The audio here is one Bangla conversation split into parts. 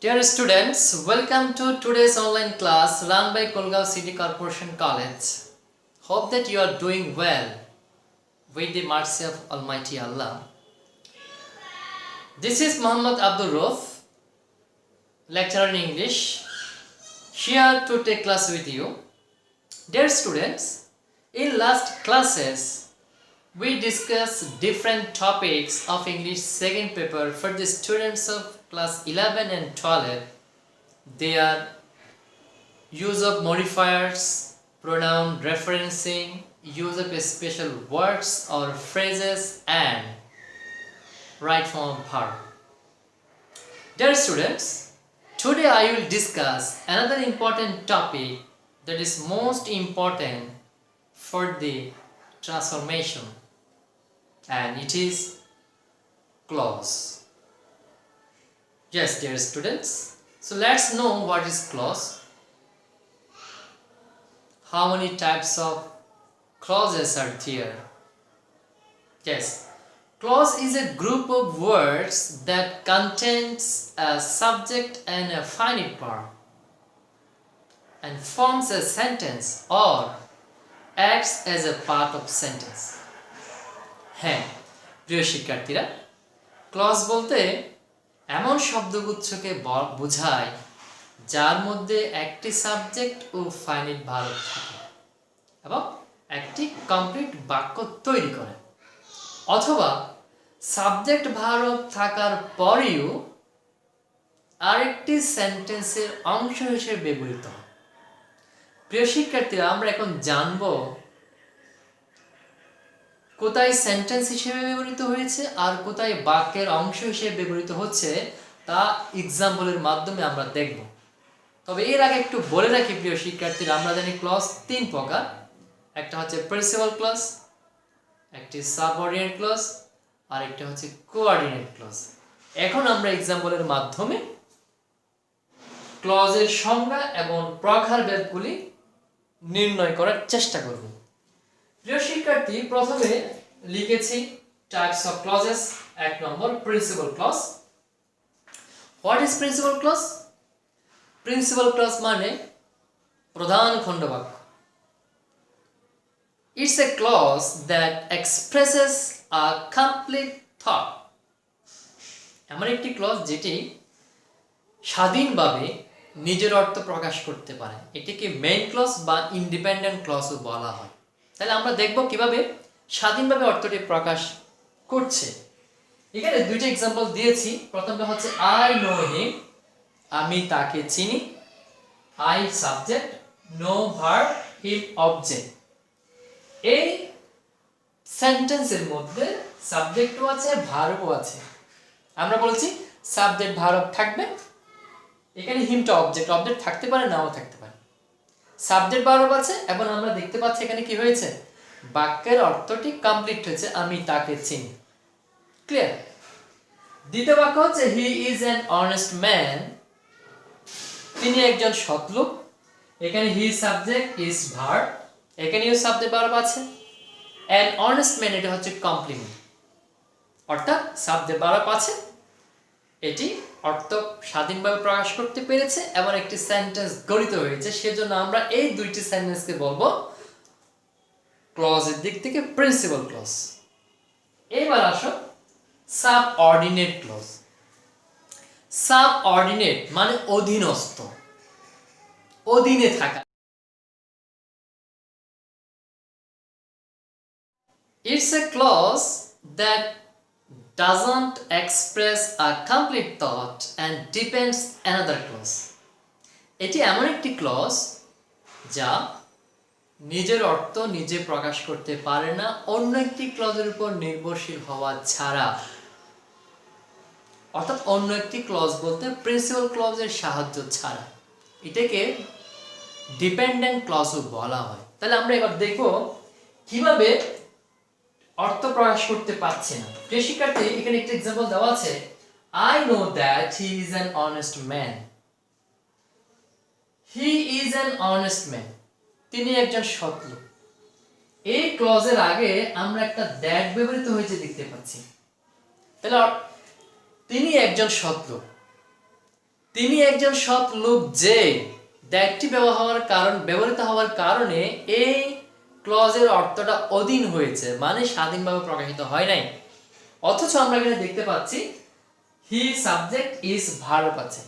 Dear students, welcome to today's online class run by Kolgaon City Corporation College. Hope that you are doing well with the mercy of Almighty Allah. This is Muhammad Abdul Rauf, lecturer in English, here to take class with you. Dear students, in last classes, we discussed different topics of English second paper for the students of class 11 and 12. They are use of modifiers, pronoun referencing, use of special words or phrases, and right form of verb. Dear students, today I will discuss another important topic that is most important for the transformation, and it is clause. Yes, dear students, so let's know what is clause. How many types of clauses are there? Yes, clause is a group of words that contains a subject and a finite verb and forms a sentence or acts as a part of sentence. হ্যাঁ প্রিয় শিক্ষার্থীরা, ক্লজ বলতে এমন শব্দগুচ্ছকে বোঝায় যার মধ্যে একটি সাবজেক্ট ও ফাইনাইট ভার্ব থাকে এবং একটি কমপ্লিট বাক্য তৈরি করে, অথবা সাবজেক্ট ভার্ব থাকার পরেও আরেকটি সেন্টেন্সের অংশ হিসেবে ব্যবহৃত হয়। প্রিয় শিক্ষার্থীরা, আমরা এখন জানব কোথায় সেন্টেন্স হিসেবে ব্যবহৃত হয়েছে আর কোথায় বাক্যের অংশ হিসেবে ব্যবহৃত হচ্ছে, তা এক্সাম্পলের মাধ্যমে আমরা দেখব। তবে এর আগে একটু বলে রাখি প্রিয় শিক্ষার্থীরা, আমরা জানি ক্লজ তিন প্রকার। একটা হচ্ছে প্রিন্সিপাল ক্লজ, একটি সাবঅর্ডিনেট ক্লজ, আর একটা হচ্ছে কোঅর্ডিনেট ক্লজ। এখন আমরা এক্সাম্পলের মাধ্যমে ক্লজের সংজ্ঞা এবং প্রকারভেদগুলি নির্ণয় করার চেষ্টা করব। প্রিয় শিক্ষার্থী, প্রথমে লিখেছি টাইপস অফ ক্লজেস। এক নম্বর, principal clause. What is principal clause? Principal clause মানে প্রধান খণ্ডবাক্য। It's a clause that expresses a complete thought. এমন একটি ক্লজ যেটি স্বাধীনভাবে নিজের অর্থ প্রকাশ করতে পারে। এটিকে মেইন ক্লজ বা ইন্ডিপেন্ডেন্ট ক্লজও বলা হয়। তাহলে আমরা দেখব কিভাবে স্বাধীনভাবে অর্থটি প্রকাশ করছে। এখানে দুইটা এক্সাম্পল দিয়েছি। প্রথমটা হচ্ছে আই নো হিম, আমি তাকে চিনি। I subject, know verb, him object. এই সেন্টেন্সের মধ্যে সাবজেক্টও আছে, ভার্বও আছে। আমরা বলছি সাবজেক্ট ভার্ব থাকবে। এখানে হিমটা অবজেক্ট, অবজেক্ট থাকতে পারে, নাও থাকতে পারে। সাবজেক্ট ভার্ব আছে এবং আমরা দেখতে পাচ্ছি এখানে কি হয়েছে, বাক্যের অর্থটি কমপ্লিট হয়েছে, আমি তাকে চিনি। ক্লিয়ার? দ্বিতীয় বাক্য হচ্ছে হি ইজ অ্যান অনেস্ট ম্যান, তিনি একজন সৎ লোক। এখানে হি সাবজেক্ট, ইজ ভার্ব, এখানেও সাবজেক্ট ভার্ব আছে। অ্যান অনেস্ট ম্যান, এটা হচ্ছে কমপ্লিমেন্ট, অর্থাৎ সাবজেক্ট ভার্ব আছে, এটি অর্থ স্বাধীনভাবে প্রকাশ করতে পেরেছে এবং একটি সেন্টেন্স গঠিত হয়েছে। সেজন্য আমরা এই দুইটি সেন্টেন্সকে বলবো ক্লজের দিক থেকে প্রিন্সিপাল ক্লজ। এবার আসো সাবঅর্ডিনেট ক্লজ। সাবঅর্ডিনেট মানে অধীনস্থ, অধীনে থাকা। It's a clause that doesn't express a complete thought and depends another clause. এটি এমন একটি ক্লজ যা নিজের অর্থ নিজে প্রকাশ করতে পারে না অন্য একটি ক্লজের উপর নির্ভরশীল হওয়া ছাড়া। অর্থাৎ অন্য একটি ক্লজ বলতে প্রিন্সিপাল ক্লজের সাহায্য ছাড়া। এটাকে ডিপেন্ডেন্ট ক্লজও বলা হয়। তাহলে আমরা এবার দেখব কিভাবে অর্থ প্রকাশ করতে পারছে না। প্রিয় শিক্ষার্থী, এখানে একটা এক্সাম্পল দেওয়া আছে, I know that he is an honest man. He is an honest man, তিনি একজন সৎ লোক। এই ক্লজের আগে আমরা একটা দ্যাট ব্যবহৃত হয়েছে দেখতে পাচ্ছি। তাহলে তিনি একজন সৎ লোক, তিনি একজন সৎ লোক যে দ্যাটটি ব্যবহৃত হওয়ার কারণে এই ক্লজের অর্থটা অধীন হয়েছে, মানে স্বাধীনভাবে প্রকাশিত হয় নাই। অথচ আমরা এখানে দেখতে পাচ্ছি হি সাবজেক্ট ইজ ভার্ব আছে।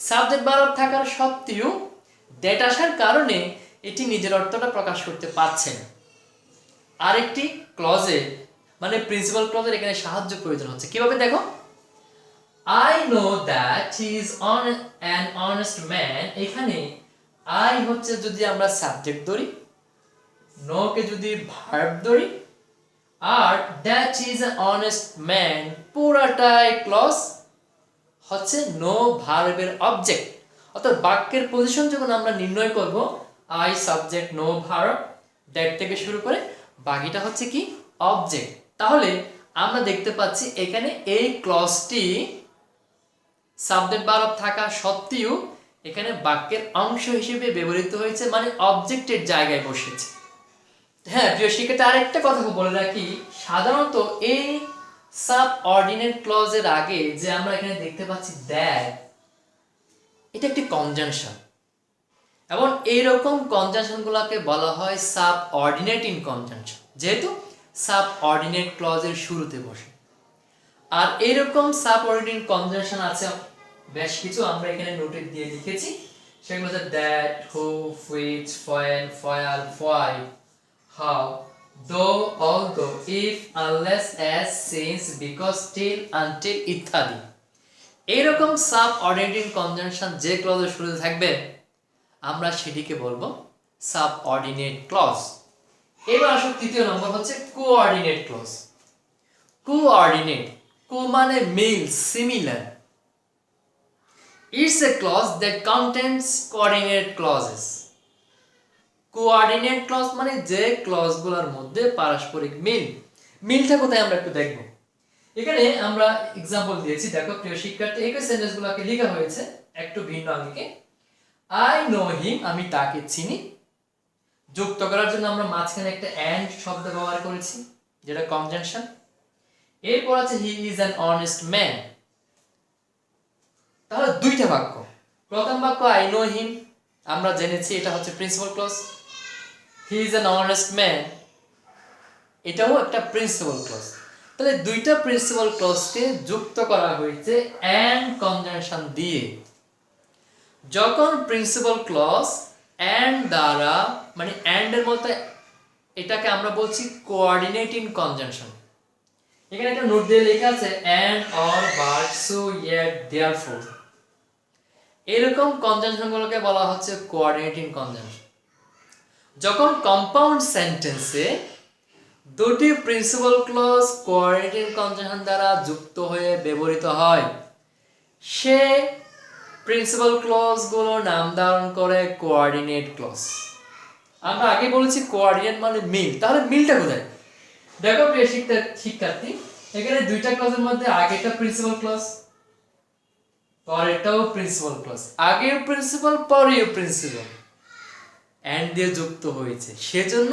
সাবজেক্ট ভার্ব থাকার সত্ত্বেও দ্যাট আসার কারণে এটি নিজের অর্থটা প্রকাশ করতে পারছে না। আরেকটি ক্লজে মানে প্রিন্সিপাল ক্লজের এখানে সাহায্য প্রয়োজন হচ্ছে। কিভাবে দেখো, I know that he is an honest man। এখানে I হচ্ছে যদি আমরা সাবজেক্ট ধরি, নো কে যদি ভার্ব ধরি, আর that he is an honest man পুরাটাই ক্লজ হচ্ছে নো ভার্বের অবজেক্ট। অর্থাৎ বাক্যের পজিশন যখন আমরা নির্ণয় করব, I subject know verb that থেকে শুরু করে বাকিটা হচ্ছে কি অবজেক্ট। তাহলে আমরা দেখতে পাচ্ছি এখানে এই ক্লজটি সাবজেক্ট ভার্ব থাকা সত্ত্বেও এখানে বাক্যের অংশ হিসেবে ব্যবহৃত হয়েছে, মানে অবজেক্টের জায়গায় বসেছে। হ্যাঁ প্রিয় শিক্ষার্থী, আরেকটা কথা বলে রাখি, সাধারণত এই সাবঅর্ডিনেট ক্লজের আগে যে আমরা এখানে দেখতে পাচ্ছি দ্যাট, এটা একটি কনজাংশন এবং এইরকম কনজাংশনগুলোকে বলা হয় সাবঅর্ডিনেটিং কনজাংশন, যেহেতু সাবঅর্ডিনেট ক্লজের শুরুতে বসে। আর এইরকম সাবঅর্ডিনেট কনজাংশন আছে বেশ কিছু, আমরা এখানে নোটে দিয়ে লিখেছি। সেগুলো হচ্ছে that, who, which, when, where, why, how, though, although, if, unless, as, since, because, till, until ইত্যাদি। এইরকম সাবঅর্ডিনেটিং কনজাংশন যে ক্লজের শুরুতে থাকবে আমরা সেটিকে বলবো সাবঅর্ডিনেট ক্লজ। এবার আসুন তৃতীয় নম্বর হচ্ছে কোঅর্ডিনেট ক্লজ। কোঅর্ডিনেট, কো মানে মিল, similar. It's a clause that contains coordinate clauses. Coordinate clause মানে যে ক্লজগুলোর মধ্যে পারস্পরিক মিল। মিলটা কোথায় আমরা একটু দেখব। এখানে আমরা एग्जांपल দিয়েছি, দেখো প্রিয় শিক্ষার্থী, এই সেন্টেন্সগুলোকে লেখা হয়েছে একটু ভিন্ন আঙ্গিকে। I know him, আমি তাকে চিনি। যুক্ত করার জন্য আমরা মাঝখানে একটা and শব্দ ব্যবহার করেছি, যেটা কনজাংশন। এরপর আছে he is an honest man। তাহলে দুইটা বাক্য। প্রথম বাক্য I know him, আমরা জেনেছি এটা হচ্ছে principal clause. he is an honest man, এটাও একটা প্রিন্সিপাল ক্লজ। তাহলে দুইটা প্রিন্সিপাল ক্লজকে যুক্ত করা হয়েছে and কনজাংশন দিয়ে। যখন প্রিন্সিপাল ক্লজ and দ্বারা মানে and এর মতো, এটাকে আমরা বলছি কোঅর্ডিনেটিং কনজাংশন। এখানে একটা নোট দিয়ে লেখা আছে and, or, but, so, yet, therefore। এরকম কনজাংশনগুলোকে বলা হচ্ছে কোঅর্ডিনেটিং কনজাংশন। যখন কম্পাউন্ড সেন্টেন্সে দুটি প্রিন্সিপাল ক্লজ কোঅর্ডিনেটিং কনজাংশন দ্বারা যুক্ত হয়ে ব্যবহৃত হয়, সে প্রিন্সিপাল ক্লজগুলো নাম ধারণ করে কোঅর্ডিনেট ক্লজ। আমরা আগে বলেছি কোঅর্ডিনেট মানে মিল, তাহলে মিলটা কোথায়? দেখো প্রিয় শিক্ষার্থী, এখানে দুইটা ক্লজের মধ্যে আগেটা প্রিন্সিপাল ক্লজ, পরেরটাও প্রিন্সিপাল ক্লজ। আগের প্রিন্সিপাল, পরের প্রিন্সিপাল, এন্ড দিয়ে যুক্ত হয়েছে। সেজন্য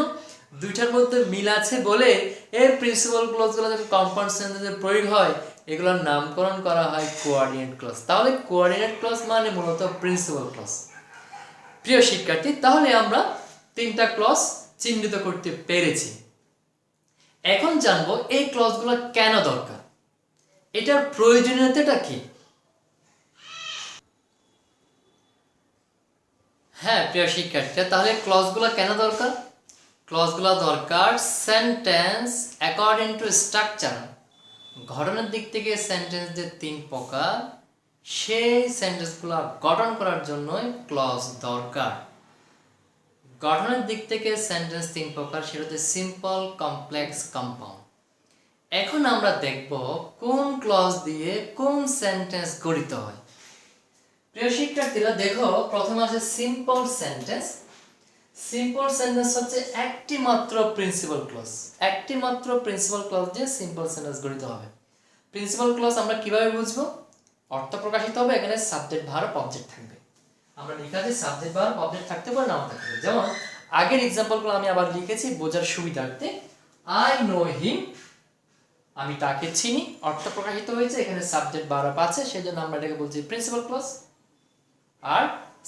দুইটার মধ্যে মিল আছে বলে এই প্রিন্সিপাল ক্লজগুলো যখন কম্পাউন্ড সেন্টেন্সে প্রয়োগ হয়, এগুলোর নামকরণ করা হয় কোঅর্ডিনেট ক্লজ। তাহলে কোঅর্ডিনেট ক্লজ মানে মূলত প্রিন্সিপাল ক্লজ। প্রিয় শিক্ষার্থী, তাহলে আমরা তিনটা ক্লজ চিহ্নিত করতে পেরেছি। এখন জানবো এই ক্লজগুলো কেন দরকার, এটার প্রয়োজনীয়তাটা কি। হ্যাঁ প্রিয় শিক্ষার্থী, তাহলে ক্লজগুলো কেন দরকার? ক্লজগুলো দরকার সেন্টেন্স অ্যাকর্ডিং টু স্ট্রাকচার। গঠনের দিক থেকে সেন্টেন্স যে তিন প্রকার, সেই সেন্টেন্সগুলো গঠন করার জন্যই ক্লজ দরকার। গঠনের দিক থেকে সেন্টেন্স তিন প্রকার, সেটা হচ্ছে সিম্পল, কমপ্লেক্স, কম্পাউন্ড। এখন আমরা দেখব কোন ক্লজ দিয়ে কোন সেন্টেন্স গঠিত হয়। প্রিয় শিক্ষার্থীরা দেখো, প্রথমে আছে সিম্পল সেন্টেন্স। সিম্পল সেন্টেন্স হচ্ছে একটি মাত্র প্রিন্সিপাল ক্লজ। একটি মাত্র প্রিন্সিপাল ক্লজ দিয়ে সিম্পল সেন্টেন্স গঠিত হবে। প্রিন্সিপাল ক্লজ আমরা কিভাবে বুঝবো? অর্থ প্রকাশিত হবে, এখানে সাবজেক্ট ভার্ব অবজেক্ট থাকবে। আমরা লিখা আছে সাবজেক্ট ভার্ব অবজেক্ট থাকতে পারে, নাও থাকতে পারে। যেমন আগের এক্সাম্পলগুলো আমি আবার লিখেছি বোঝার সুবিধার্থে। আই নো হিম, আমি তাকে চিনি, অর্থ প্রকাশিত হয়েছে, এখানে সাবজেক্ট ভার্ব আছে, সেজন্য আমরা এটাকে বলছি প্রিন্সিপাল ক্লজ। আর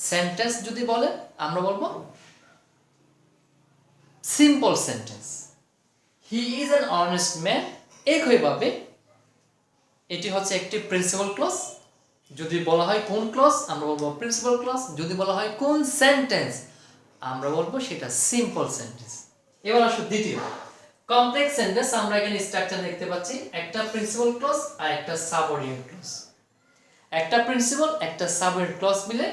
সেন্টেন্স যদি বলে আমরা বলবো simple sentence. He is an honest man, একইভাবে এটি হচ্ছে একটি প্রিন্সিপাল ক্লজ। যদি বলা হয় কোন ক্লজ আমরা বলবো প্রিন্সিপাল ক্লজ, যদি বলা হয় কোন সেন্টেন্স আমরা বলবো সেটা সিম্পল সেন্টেন্স। এবার আসো দ্বিতীয় কমপ্লেক্স সেন্টেন্স। আমরা এখানে স্ট্রাকচার দেখতে পাচ্ছি, একটা প্রিন্সিপাল ক্লজ আর একটা সাবঅর্ডিনেট ক্লজ। একটা প্রিন্সিপাল একটা সাবঅর্ডিনেট ক্লজ মিলে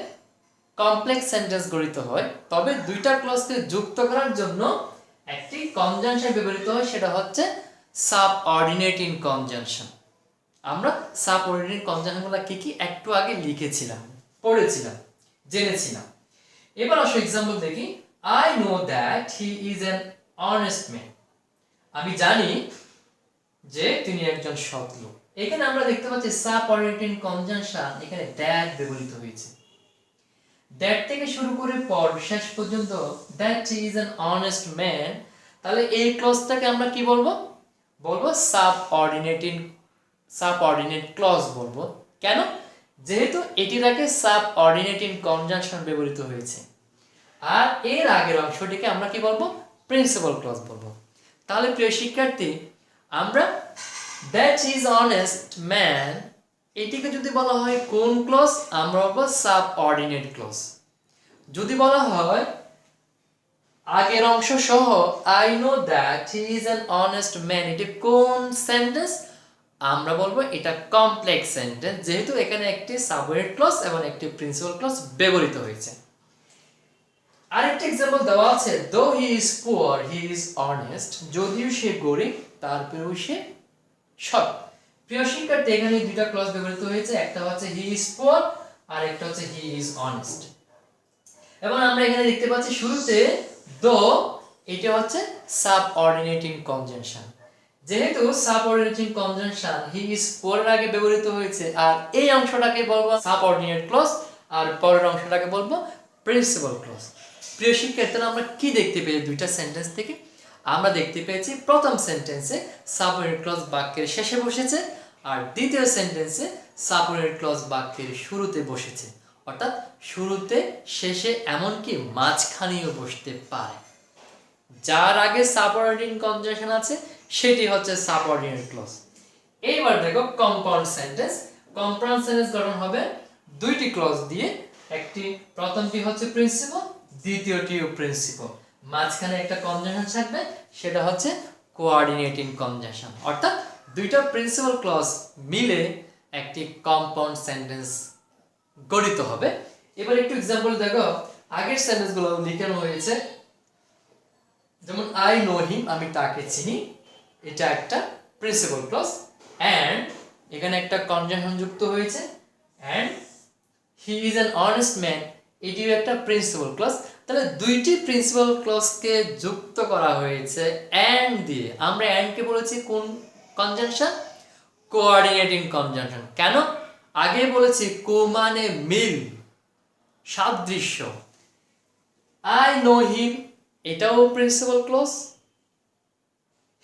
কমপ্লেক্স সেন্টেন্স গঠিত হয়। তবে দুইটা ক্লজকে যুক্ত করার জন্য একটি কনজাংশন ব্যবহৃত হয়, সেটা হচ্ছে সাবঅর্ডিনেটিং কনজাংশন। আমরা সাবঅর্ডিনেট কনজাংশনগুলো কি কি একটু আগে লিখেছিলাম, পড়েছিলাম, জেনেছিলাম। এবার আসো এক্সাম্পল দেখি। I know that he is an honest man, আমি জানি যে তিনি একজন সৎ লোক। এখানে আমরা দেখতে পাচ্ছি সাবঅর্ডিনেটিং কনজাংশন, এখানে দ্যাট ব্যবহৃত হয়েছে। দ্যাট থেকে শুরু করে পর শেষ পর্যন্ত that he is an honest man. তাহলে এই ক্লজটাকে আমরা কি বলবো? বলবো সাবঅর্ডিনেট ক্লজ বলবো। কেন? যেহেতু এটির আগে সাবঅর্ডিনেটিং কনজাংশন ব্যবহৃত হয়েছে, আর এর আগের অংশটিকে আমরা কি বলবো? প্রিন্সিপাল ক্লজ বলবো। তাহলে প্রিয় শিক্ষার্থী, আমরা দ্যাট ইজ অনেস্ট ম্যান এটিকে যদি বলা হয় কোন ক্লজ আমরা বলবো সাবঅর্ডিনেট ক্লজ। যদি বলা হয় আগের অংশ সহ I know that he is an honest man, এটি কোন সেন্টেন্স আমরা বলবো এটা কমপ্লেক্স সেন্টেন্স, যেহেতু এখানে একটি সাবঅর্ডিনেট ক্লজ এবং একটি প্রিন্সিপাল ক্লজ ব্যবহৃত হয়েছে। আরেকটা এক্সাম্পল দেওয়া আছে, দো he is poor he is honest, যদিও সে গরিব তারপরেও সে সৎ। প্রিয় শিক্ষার্থী, এখানে দুইটা ক্লজ ব্যবহৃত হয়েছে, একটা হচ্ছে হি ইজ পুয়ার আর একটা হচ্ছে হি ইজ অনেস্ট। এবং আমরা এখানে দেখতে পাচ্ছি শুরুতে দো, এটা হচ্ছে সাবঅর্ডিনেটিং কনজাংশন। যেহেতু subordinating conjunction he is poor এর আগে ব্যবহৃত হয়েছে, আর এই অংশটাকে বলবো সাবঅর্ডিনেট ক্লজ আর পরের অংশটাকে বলবো প্রিন্সিপাল ক্লজ। প্রিয় শিক্ষার্থীরা, আমরা কি দেখতে পেয়েছি দুইটা সেন্টেন্স থেকে? আমরা দেখতে পেয়েছি প্রথম সেন্টেন্সে সাবঅর্ডিনেট ক্লজ বাক্যের শেষে বসেছে, আর দ্বিতীয় সেন্টেন্সে সাবঅর্ডিনেট ক্লজ বাক্যের শুরুতে বসেছে। অর্থাৎ শুরুতে, শেষে, এমনকি মাঝখানেও বসতে পারে। যার আগে সাবঅর্ডিনেটিং কনজাংশন আছে সেটি হচ্ছে সাবঅর্ডিনেট ক্লজ। এইবার দেখো কম্পাউন্ড সেন্টেন্স। কম্পাউন্ড সেন্টেন্স গঠন হবে দুইটি ক্লজ দিয়ে। একটি প্রথমটি হচ্ছে প্রিন্সিপাল, দ্বিতীয়টিও প্রিন্সিপাল, মাঝখানে একটা কনজাংশন থাকবে, সেটা হচ্ছে কোঅর্ডিনেটিং কনজাংশন। অর্থাৎ দুইটা প্রিন্সিপাল ক্লজ মিলে একটি কম্পাউন্ড সেন্টেন্স গঠিত হবে। এবার একটু এক্সাম্পল দেখো, আগের সেন্টেন্সগুলো লিখানো হয়েছে, যেমন আই নো হিম, আমি তাকে চিনি, এটা একটা প্রিন্সিপাল ক্লজ। এন্ড এখানে একটা কনজাংশন যুক্ত হয়েছে, and he is an honest man, এটিও একটা প্রিন্সিপাল ক্লজ। তাহলে দুইটি প্রিন্সিপাল ক্লজকে যুক্ত করা হয়েছে এন্ড দিয়ে। আমরা এন্ড কে বলেছি কোন কনজাংশন? Coordinating conjunction. কেন? আগে বলেছি কো মানে মিল, সাদৃশ্য। আই নো হিম, এটাও principal clause.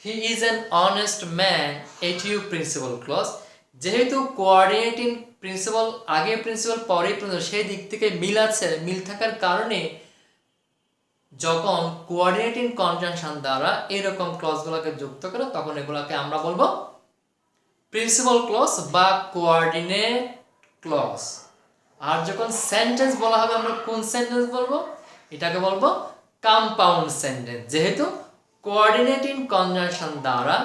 He is an honest man, এটিও প্রিন্সিপাল ক্লজ। যেহেতু কোঅর্ডিনেটিং প্রিন্সিপাল আগে প্রিন্সিপাল পরে প্রিন্সিপাল, সেই দিক থেকে মিল আছে, মিল থাকার কারণে যখন কোঅর্ডিনেটিং কনজাংশন দ্বারা এরকম ক্লজগুলোকে যুক্ত করে তখন এগুলোকে আমরা বলবো প্রিন্সিপাল ক্লজ বা কোঅর্ডিনেট ক্লজ। আর যখন সেন্টেন্স বলা হবে আমরা কোন সেন্টেন্স বলবো? এটাকে বলবো কম্পাউন্ড সেন্টেন্স। যেহেতু কোঅর্ডিনেটিং কনজাংশন দ্বারা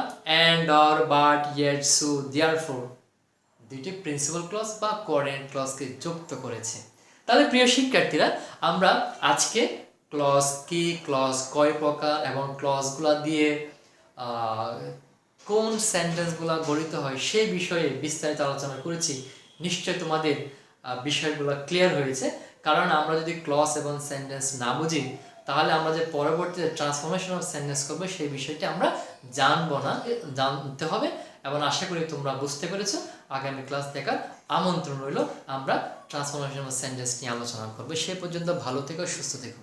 and, or, but, yet, so, therefore দুইটি প্রিন্সিপাল ক্লজ বা কোঅর্ডিনেট ক্লজকে যুক্ত করেছে। তাহলে প্রিয় শিক্ষার্থীরা, আমরা আজকে ক্লজ কি, ক্লজ কয় প্রকার এবং ক্লজগুলো দিয়ে কোন সেন্টেন্সগুলো গঠিত হয় সেই বিষয়ে বিস্তারিত আলোচনা করেছি। নিশ্চয় তোমাদের বিষয়গুলো ক্লিয়ার হয়েছে। কারণ আমরা যদি ক্লজ এবং সেন্টেন্স না বুঝি তাহলে আমরা যে পরবর্তীতে ট্রান্সফরমেশন অফ সেন্টেন্স করবো সেই বিষয়টি আমরা জানবো না, জানতে হবে। এবং আশা করি তোমরা বুঝতে পেরেছো। আগামী ক্লাস দেখার আমন্ত্রণ রইল। আমরা ট্রান্সফরমেশন অফ সেন্টেন্স নিয়ে আলোচনা করবো। সে পর্যন্ত ভালো থেকো, সুস্থ থেকো।